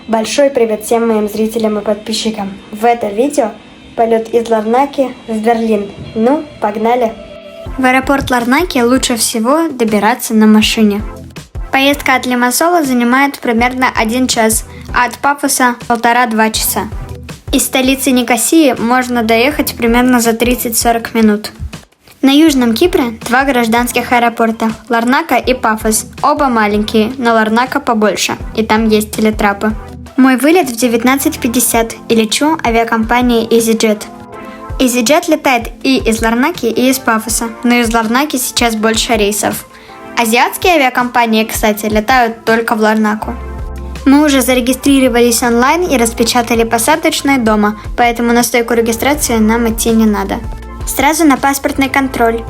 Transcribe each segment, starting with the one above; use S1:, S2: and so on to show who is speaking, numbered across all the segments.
S1: Большой привет всем моим зрителям и подписчикам. В это видео полет из Ларнаки в Берлин. Ну, погнали! В аэропорт Ларнаки лучше всего добираться на машине. Поездка от Лимассола занимает примерно 1 час, а от Пафоса 1,5-2 часа. Из столицы Никосии можно доехать примерно за 30-40 минут. На Южном Кипре 2 гражданских аэропорта – Ларнака и Пафос. Оба маленькие, но Ларнака побольше, и там есть телетрапы. Мой вылет в 19:50 и лечу авиакомпанией EasyJet. EasyJet летает и из Ларнаки, и из Пафоса, но из Ларнаки сейчас больше рейсов. Азиатские авиакомпании, кстати, летают только в Ларнаку. Мы уже зарегистрировались онлайн и распечатали посадочные дома, поэтому на стойку регистрации нам идти не надо. Сразу на паспортный контроль,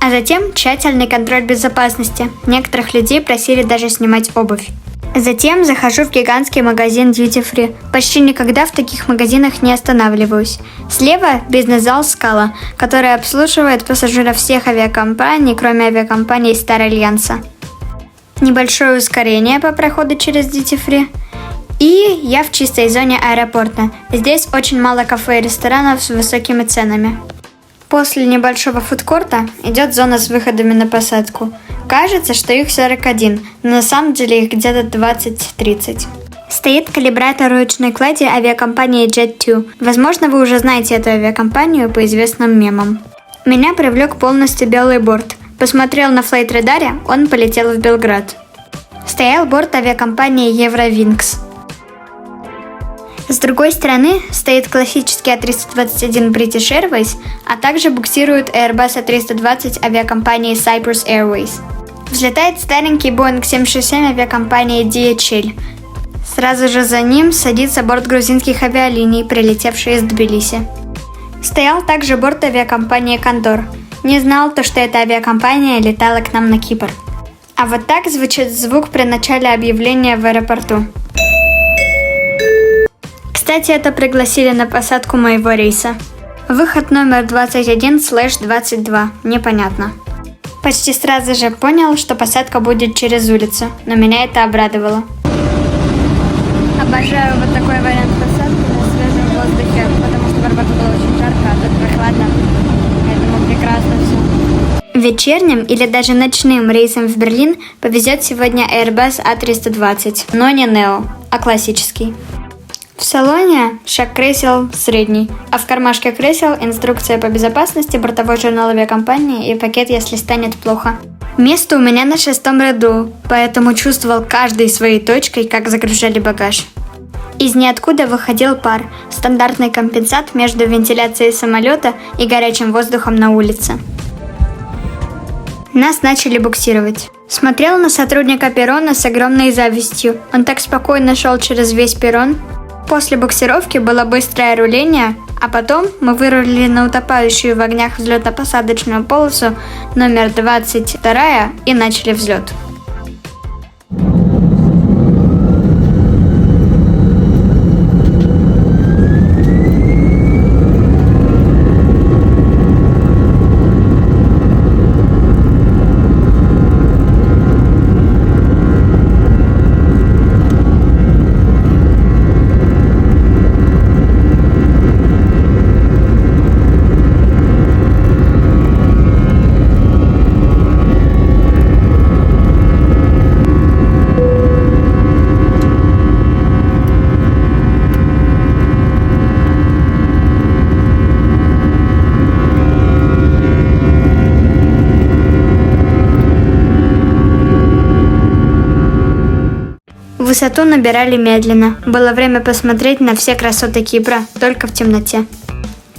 S1: а затем тщательный контроль безопасности. Некоторых людей просили даже снимать обувь. Затем захожу в гигантский магазин Duty Free. Почти никогда в таких магазинах не останавливаюсь. Слева бизнес-зал Scala, который обслуживает пассажиров всех авиакомпаний, кроме авиакомпании Star Alliance. Небольшое ускорение по проходу через Duty Free. И я в чистой зоне аэропорта. Здесь очень мало кафе и ресторанов с высокими ценами. После небольшого фудкорта идет зона с выходами на посадку. Кажется, что их 41, но на самом деле их где-то 20-30. Стоит калибратор ручной клади авиакомпании Jet2. Возможно, вы уже знаете эту авиакомпанию по известным мемам. Меня привлек полностью белый борт. Посмотрел на флайт-радаре, он полетел в Белград. Стоял борт авиакомпании Eurowings. С другой стороны стоит классический A321 British Airways, а также буксирует Airbus A320 авиакомпании Cyprus Airways. Взлетает старенький Boeing 767 авиакомпании DHL. Сразу же за ним садится борт грузинских авиалиний, прилетевший из Тбилиси. Стоял также борт авиакомпании Condor. Не знал, что эта авиакомпания летала к нам на Кипр. А вот так звучит звук при начале объявления в аэропорту. Кстати, это пригласили на посадку моего рейса. Выход номер 21/22, непонятно. Почти сразу же понял, что посадка будет через улицу, но меня это обрадовало. Обожаю вот такой вариант посадки на свежем воздухе, потому что в аэропорту было очень жарко, а тут прохладно, поэтому прекрасно все. Вечерним или даже ночным рейсом в Берлин повезет сегодня Airbus A320, но не Neo, а классический. В салоне шаг кресел средний, а в кармашке кресел инструкция по безопасности, бортовой журнал авиакомпании и пакет, если станет плохо. Место у меня на 6-м ряду, поэтому чувствовал каждой своей точкой, как загружали багаж. Из ниоткуда выходил пар, стандартный компенсат между вентиляцией самолета и горячим воздухом на улице. Нас начали буксировать. Смотрел на сотрудника перрона с огромной завистью. Он так спокойно шел через весь перрон. После буксировки было быстрое руление, а потом мы вырулили на утопающую в огнях взлетно-посадочную полосу номер 22 и начали взлет. Высоту набирали медленно. Было время посмотреть на все красоты Кипра, только в темноте.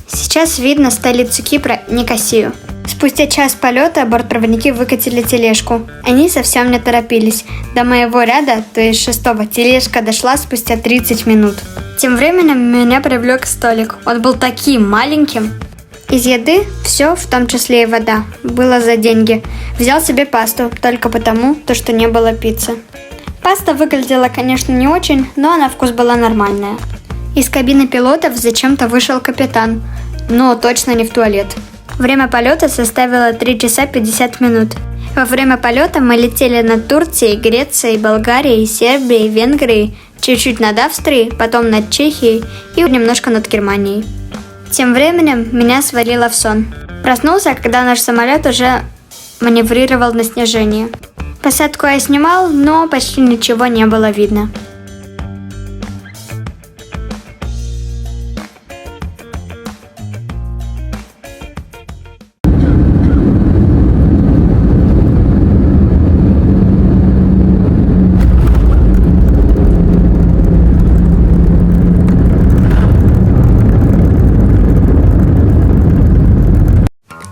S1: Сейчас видно столицу Кипра, Никосию. Спустя час полета бортпроводники выкатили тележку. Они совсем не торопились. До моего ряда, то есть 6-го, тележка дошла спустя 30 минут. Тем временем меня привлек столик. Он был таким маленьким. Из еды все, в том числе и вода, было за деньги. Взял себе пасту, только потому, что не было пиццы. Паста выглядела, конечно, не очень, но на вкус была нормальная. Из кабины пилотов зачем-то вышел капитан, но точно не в туалет. Время полета составило 3 часа 50 минут. Во время полета мы летели над Турцией, Грецией, Болгарией, Сербией, Венгрией, чуть-чуть над Австрией, потом над Чехией и немножко над Германией. Тем временем меня свалило в сон. Проснулся, когда наш самолет уже маневрировал на снижении. Посадку я снимал, но почти ничего не было видно.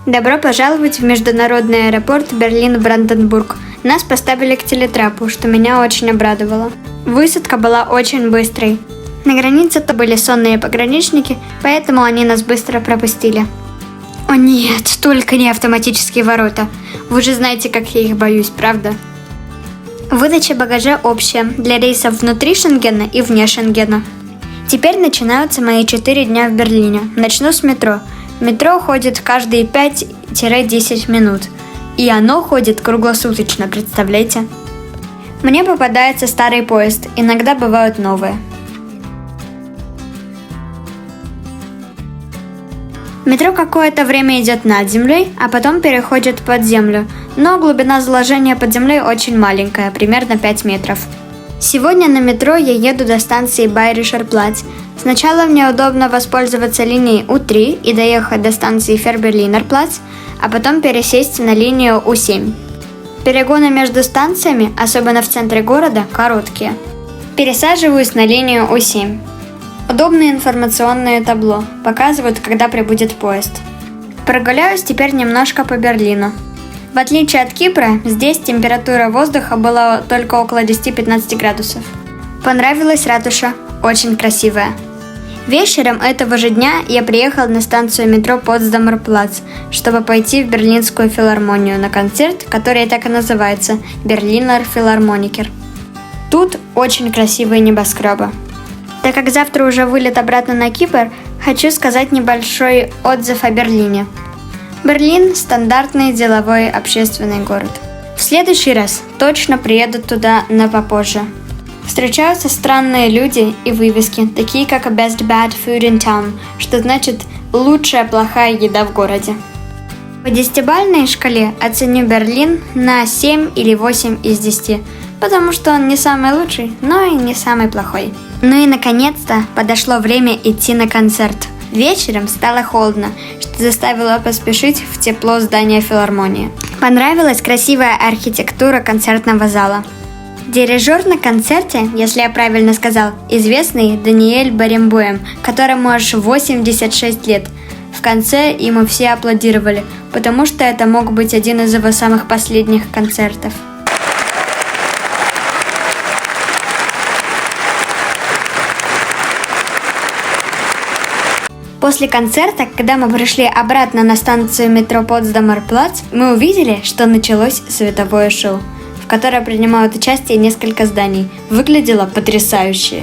S1: Добро пожаловать в международный аэропорт Берлин-Бранденбург. Нас поставили к телетрапу, что меня очень обрадовало. Высадка была очень быстрой. На границе-то были сонные пограничники, поэтому они нас быстро пропустили. О нет, только не автоматические ворота. Вы же знаете, как я их боюсь, правда? Выдача багажа общая для рейсов внутри Шенгена и вне Шенгена. Теперь начинаются мои 4 дня в Берлине. Начну с метро. Метро ходит каждые 5-10 минут. И оно ходит круглосуточно, представляете? Мне попадается старый поезд, иногда бывают новые. Метро какое-то время идет над землей, а потом переходит под землю, но глубина заложения под землей очень маленькая, примерно 5 метров. Сегодня на метро я еду до станции Bayerischer Platz. Сначала мне удобно воспользоваться линией У3 и доехать до станции Fährberliner Platz, а потом пересесть на линию У7. Перегоны между станциями, особенно в центре города, короткие. Пересаживаюсь на линию У7. Удобные информационные табло показывают, когда прибудет поезд. Прогуляюсь теперь немножко по Берлину. В отличие от Кипра, здесь температура воздуха была только около 10-15 градусов. Понравилась ратуша, очень красивая. Вечером этого же дня я приехал на станцию метро Потсдамер Плац, чтобы пойти в Берлинскую филармонию на концерт, который так и называется Berliner Philharmoniker. Тут очень красивые небоскребы. Так как завтра уже вылет обратно на Кипр, хочу сказать небольшой отзыв о Берлине. Берлин – стандартный деловой общественный город. В следующий раз точно приеду туда, но попозже. Встречаются странные люди и вывески, такие как Best Bad Food in Town, что значит «лучшая плохая еда в городе». По 10-бальной шкале оценю Берлин на 7 или 8 из 10, потому что он не самый лучший, но и не самый плохой. Ну и наконец-то подошло время идти на концерт. Вечером стало холодно, что заставило поспешить в тепло здания филармонии. Понравилась красивая архитектура концертного зала. Дирижер на концерте, если я правильно сказал, известный Даниэль Баренбоем, которому аж 86 лет. В конце ему все аплодировали, потому что это мог быть один из его самых последних концертов. После концерта, когда мы пришли обратно на станцию метро Потсдамер Плац, мы увидели, что началось световое шоу, в которое принимают участие несколько зданий. Выглядело потрясающе.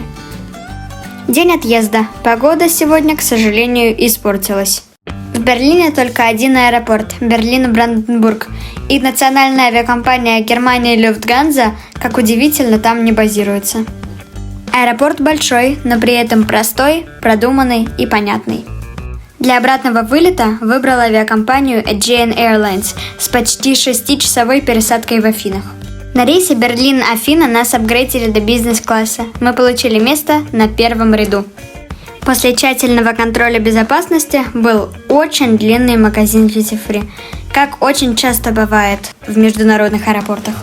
S1: День отъезда. Погода сегодня, к сожалению, испортилась. В Берлине только один аэропорт – Берлин-Бранденбург. И национальная авиакомпания Германии Люфтганза, как удивительно, там не базируется. Аэропорт большой, но при этом простой, продуманный и понятный. Для обратного вылета выбрал авиакомпанию Aegean Airlines с почти 6-часовой пересадкой в Афинах. На рейсе Берлин-Афина нас апгрейдили до бизнес-класса. Мы получили место на первом ряду. После тщательного контроля безопасности был очень длинный магазин duty free, как очень часто бывает в международных аэропортах.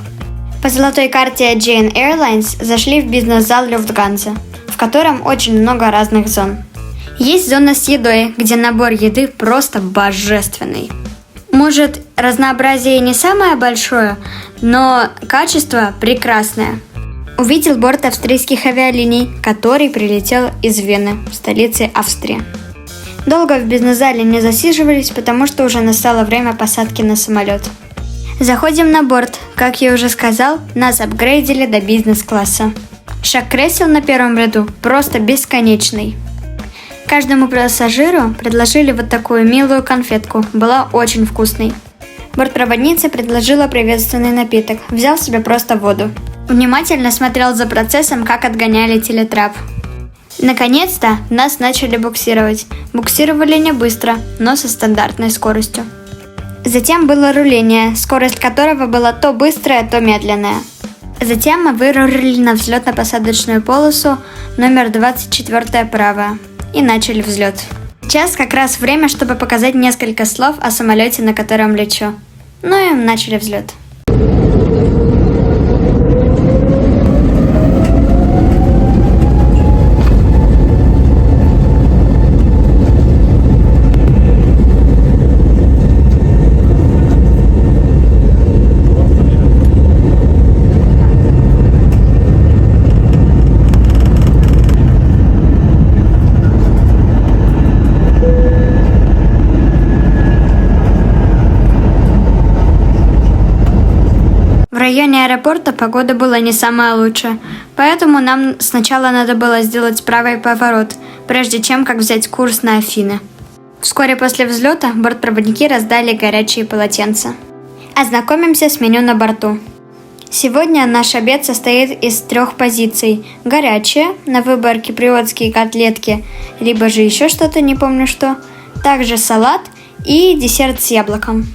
S1: По золотой карте Aegean Airlines зашли в бизнес-зал Люфтганза, в котором очень много разных зон. Есть зона с едой, где набор еды просто божественный. Может, разнообразие не самое большое, но качество прекрасное. Увидел борт австрийских авиалиний, который прилетел из Вены, столицы Австрии. Долго в бизнес-зале не засиживались, потому что уже настало время посадки на самолет. Заходим на борт. Как я уже сказал, нас апгрейдили до бизнес-класса. Шаг кресел на первом ряду просто бесконечный. Каждому пассажиру предложили вот такую милую конфетку. Была очень вкусной. Бортпроводница предложила приветственный напиток. Взял себе просто воду. Внимательно смотрел за процессом, как отгоняли телетрап. Наконец-то нас начали буксировать. Буксировали не быстро, но со стандартной скоростью. Затем было руление, скорость которого была то быстрая, то медленная. Затем мы вырулили на взлетно-посадочную полосу номер 24 правая и начали взлет. Сейчас как раз время, чтобы показать несколько слов о самолете, на котором лечу. Ну и начали взлет. В районе аэропорта погода была не самая лучшая, поэтому нам сначала надо было сделать правый поворот, прежде чем как взять курс на Афины. Вскоре после взлета бортпроводники раздали горячие полотенца. Ознакомимся с меню на борту. Сегодня наш обед состоит из 3 позиций. Горячие, на выбор киприотские котлетки, либо же еще что-то, не помню что. Также салат и десерт с яблоком.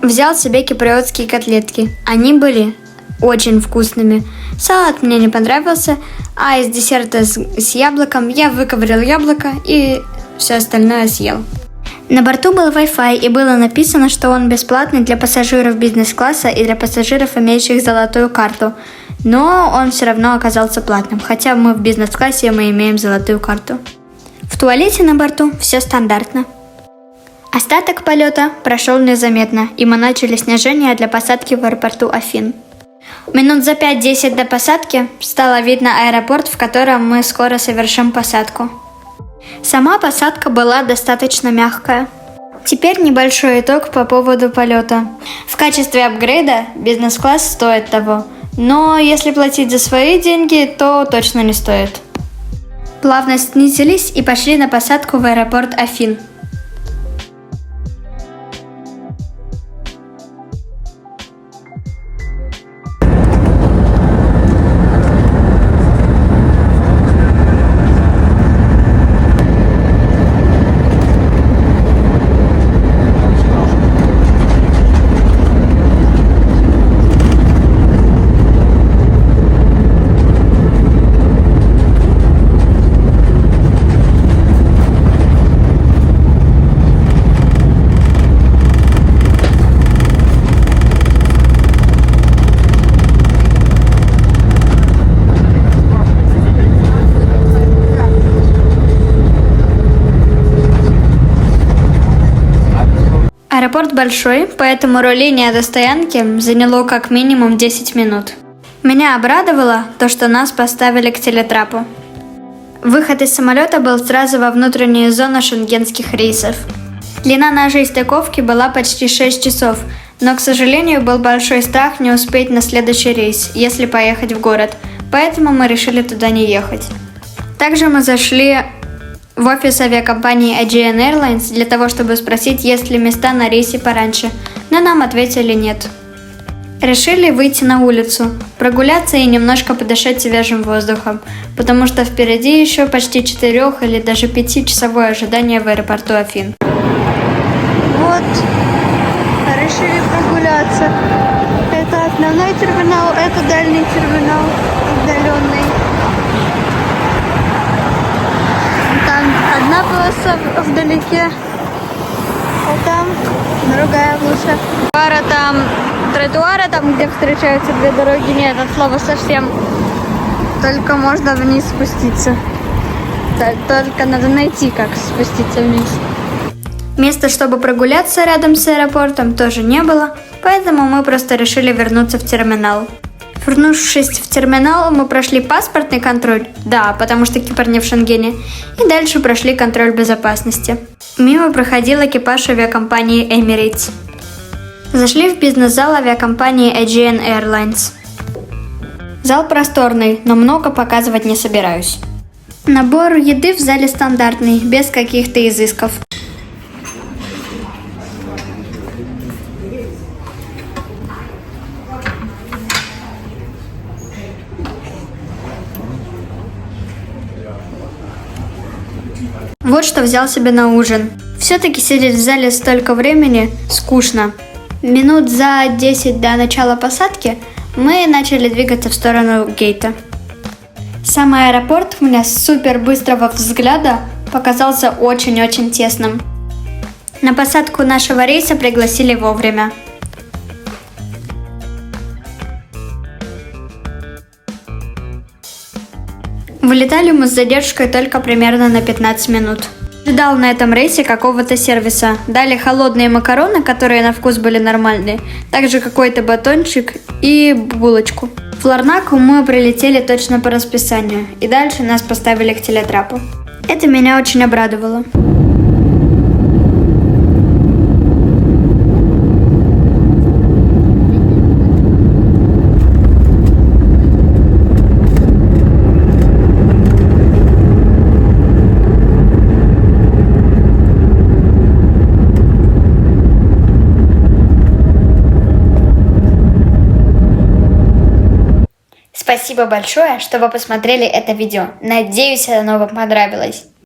S1: Взял себе киприотские котлетки. Они были очень вкусными. Салат мне не понравился, а из десерта с яблоком я выковырял яблоко и все остальное съел. На борту был Wi-Fi и было написано, что он бесплатный для пассажиров бизнес-класса и для пассажиров, имеющих золотую карту. Но он все равно оказался платным, хотя мы в бизнес-классе мы имеем золотую карту. В туалете на борту все стандартно. Остаток полета прошел незаметно, и мы начали снижение для посадки в аэропорту Афин. Минут за 5-10 до посадки стало видно аэропорт, в котором мы скоро совершим посадку. Сама посадка была достаточно мягкая. Теперь небольшой итог по поводу полета. В качестве апгрейда бизнес-класс стоит того, но если платить за свои деньги, то точно не стоит. Плавно снизились и пошли на посадку в аэропорт Афин. Аэропорт большой, поэтому руление до стоянки заняло как минимум 10 минут. Меня обрадовало то, что нас поставили к телетрапу. Выход из самолета был сразу во внутреннюю зону шенгенских рейсов. Длина нашей стыковки была почти 6 часов, но, к сожалению, был большой страх не успеть на следующий рейс, если поехать в город, поэтому мы решили туда не ехать. Также мы зашли в офис авиакомпании Aegean Airlines для того, чтобы спросить, есть ли места на рейсе пораньше, но нам ответили нет. Решили выйти на улицу, прогуляться и немножко подышать свежим воздухом, потому что впереди еще почти 4 или даже 5-часовое ожидание в аэропорту Афин. Вот, решили прогуляться. Это основной терминал, это дальний терминал, отдаленный. Там одна полоса вдалеке, а там другая лучше. Пара там тротуара, там где встречаются 2 дороги, нет, от слова совсем. Только можно вниз спуститься. Только надо найти, как спуститься вниз. Места, чтобы прогуляться рядом с аэропортом, тоже не было, поэтому мы просто решили вернуться в терминал. Вернувшись в терминал, мы прошли паспортный контроль, да, потому что Кипр не в Шенгене, и дальше прошли контроль безопасности. Мимо проходил экипаж авиакомпании Emirates. Зашли в бизнес-зал авиакомпании Aegean Airlines. Зал просторный, но много показывать не собираюсь. Набор еды в зале стандартный, без каких-то изысков. Вот что взял себе на ужин. Все-таки сидеть в зале столько времени скучно. Минут за 10 до начала посадки мы начали двигаться в сторону гейта. Сам аэропорт у меня с супер быстрого взгляда показался очень-очень тесным. На посадку нашего рейса пригласили вовремя. Вылетали мы с задержкой только примерно на 15 минут. Ждал на этом рейсе какого-то сервиса. Дали холодные макароны, которые на вкус были нормальные, также какой-то батончик и булочку. В Ларнаку мы прилетели точно по расписанию, и дальше нас поставили к телетрапу. Это меня очень обрадовало. Спасибо большое, что вы посмотрели это видео. Надеюсь, оно вам понравилось.